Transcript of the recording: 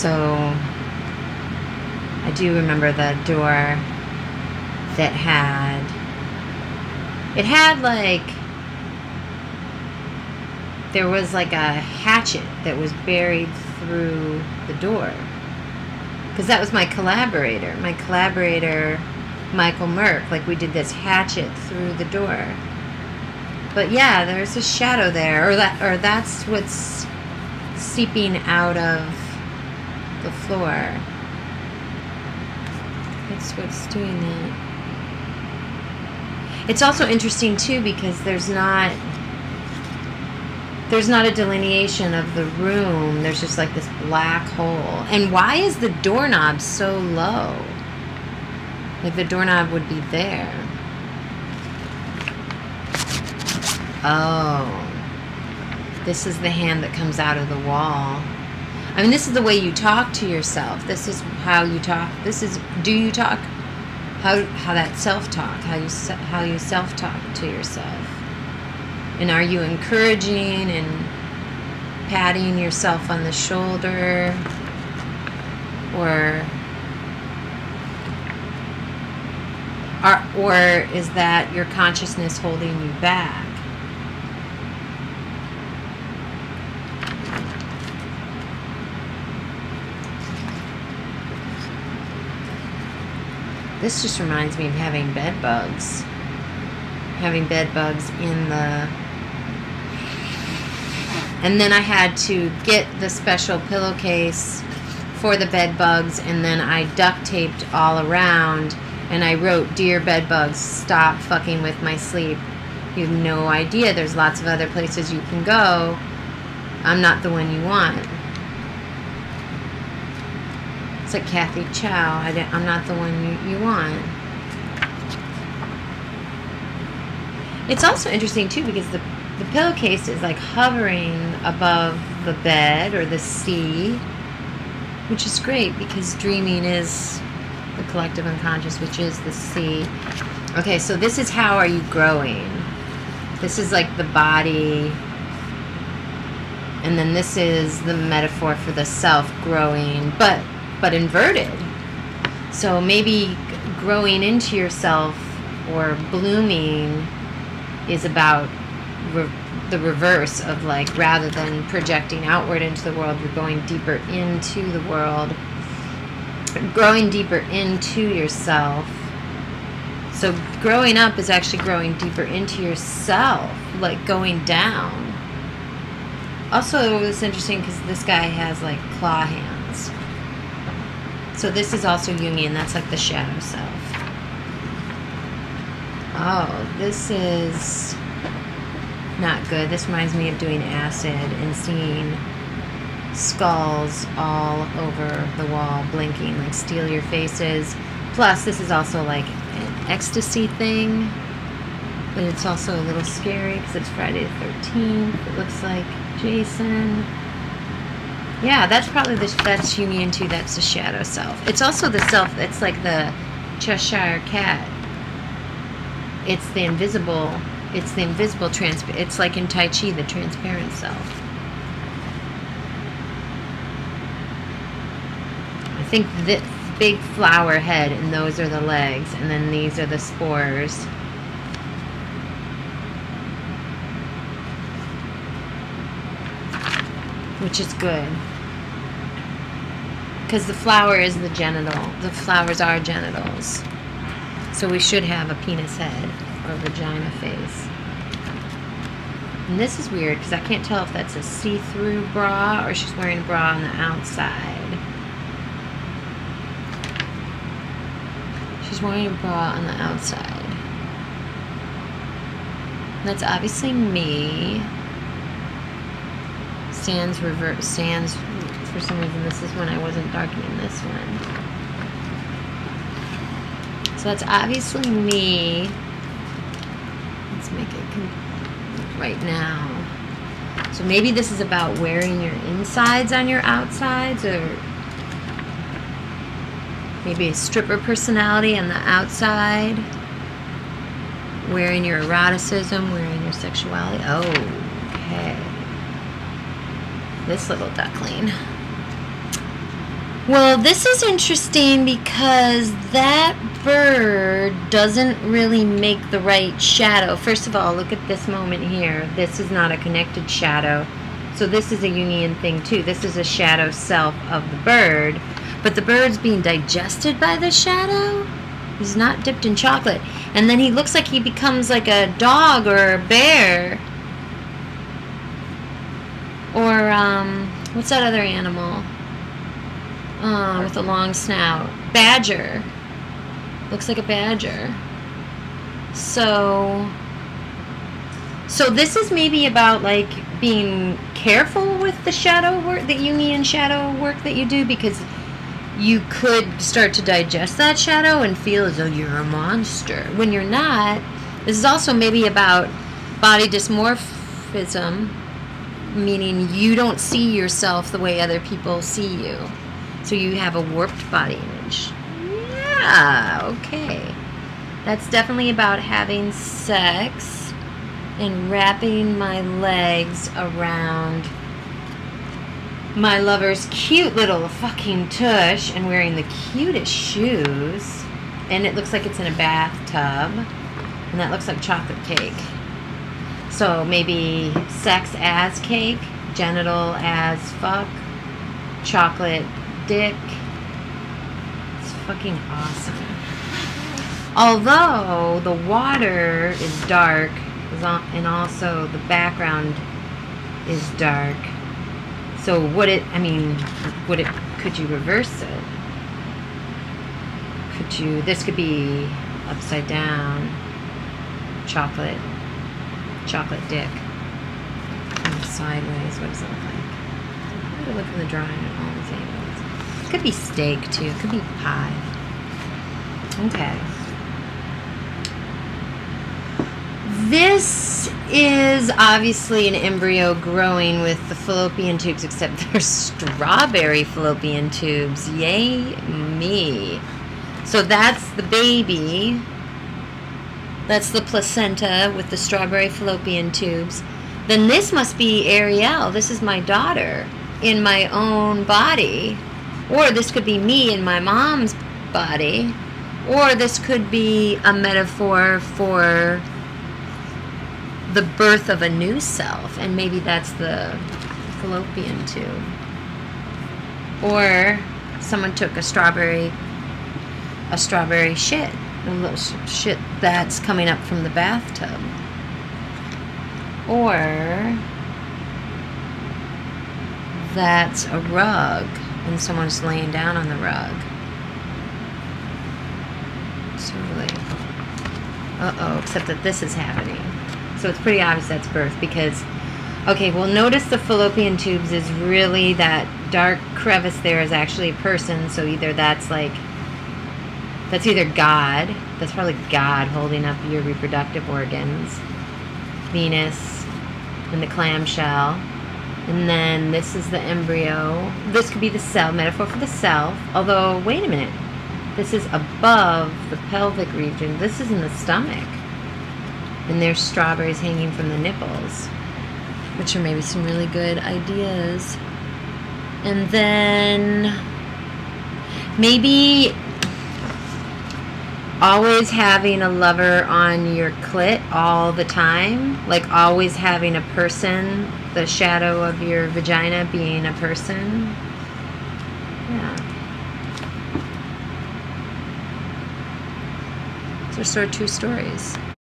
So I do remember the door that had like, there was like a hatchet that was buried through the door. Because that was my collaborator. My collaborator, Michael Merck, like we did this hatchet through the door. But yeah, there's a shadow there, or that's what's seeping out of the floor. That's what's doing that. It's also interesting too because there's not a delineation of the room. There's just like this black hole. And why is the doorknob so low? Like the doorknob would be there. Oh. This is the hand that comes out of the wall. I mean, this is the way you talk to yourself. This is how you talk. This is, do you talk? How that self-talk, how you self-talk to yourself. And are you encouraging and patting yourself on the shoulder? Or is that your consciousness holding you back? This just reminds me of having bed bugs. Having bed bugs in the... And then I had to get the special pillowcase for the bed bugs, and then I duct taped all around, and I wrote, "Dear bed bugs, stop fucking with my sleep. You have no idea. There's lots of other places you can go. I'm not the one you want." It's like Kathy Chow. I'm not the one you want. It's also interesting too because the pillowcase is like hovering above the bed or the sea, which is great because dreaming is the collective unconscious, which is the sea. Okay, so this is how are you growing. This is like the body, and then this is the metaphor for the self growing, but inverted. So maybe growing into yourself or blooming is about the reverse of, like, rather than projecting outward into the world, you're going deeper into the world, growing deeper into yourself. So growing up is actually growing deeper into yourself, like going down. Also, it's interesting because this guy has like claw hands. So this is also Jungian. That's like the shadow self. Oh, this is not good. This reminds me of doing acid and seeing skulls all over the wall blinking, like steal your faces. Plus, this is also like an ecstasy thing, but it's also a little scary because it's Friday the 13th. It looks like Jason. Yeah, that's probably that's Jungian too. That's the shadow self. It's also the self that's like the Cheshire cat. It's the invisible. It's the invisible it's like in Tai Chi, the transparent self. I think this big flower head, and those are the legs, and then these are the spores. Which is good. Because the flower is the genital. The flowers are genitals. So we should have a penis head or vagina face. And this is weird because I can't tell if that's a see-through bra or she's wearing a bra on the outside. She's wearing a bra on the outside. And that's obviously me. Sans reverse, sans, for some reason this is when I wasn't darkening this one. So that's obviously me. Let's make it right now. So maybe this is about wearing your insides on your outsides, or maybe a stripper personality on the outside, wearing your eroticism, wearing your sexuality. Oh, okay. This little duckling. Well, this is interesting because that bird doesn't really make the right shadow. First of all, look at this moment here. This is not a connected shadow. So this is a Jungian thing too. This is a shadow self of the bird. But the bird's being digested by the shadow. He's not dipped in chocolate. And then he looks like he becomes like a dog or a bear. Or, what's that other animal? With a long snout. Badger. Looks like a badger. So this is maybe about like being careful with the shadow work, the Jungian shadow work that you do, because you could start to digest that shadow and feel as though you're a monster when you're not. This is also maybe about body dysmorphism, meaning you don't see yourself the way other people see you. So you have a warped body image. Yeah, okay. That's definitely about having sex and wrapping my legs around my lover's cute little fucking tush and wearing the cutest shoes. And it looks like it's in a bathtub. And that looks like chocolate cake. So maybe sex as cake, genital as fuck, chocolate dick. It's fucking awesome. Although the water is dark, and also the background is dark. So could you reverse it? This could be upside down, chocolate dick. And sideways, what does it look like? How do it look from the drawing at all these angles? It could be steak too, it could be pie. Okay. This is obviously an embryo growing with the fallopian tubes, except they're strawberry fallopian tubes. Yay me. So that's the baby. That's the placenta with the strawberry fallopian tubes. Then this must be Ariel. This is my daughter in my own body. Or this could be me in my mom's body. Or this could be a metaphor for the birth of a new self, and maybe that's the fallopian tube. Or someone took a strawberry shit, a little shit that's coming up from the bathtub. Or that's a rug and someone's laying down on the rug. Totally. Uh-oh, except that this is happening. So it's pretty obvious that's birth because, okay, well, notice the fallopian tubes is really that dark crevice there is actually a person. So either that's either God, that's probably God holding up your reproductive organs, Venus, and the clamshell, and then this is the embryo. This could be the cell, metaphor for the self, although, wait a minute, this is above the pelvic region. This is in the stomach. And there's strawberries hanging from the nipples, which are maybe some really good ideas. And then maybe always having a lover on your clit all the time, like always having a person, the shadow of your vagina being a person. Yeah. So sort of two stories.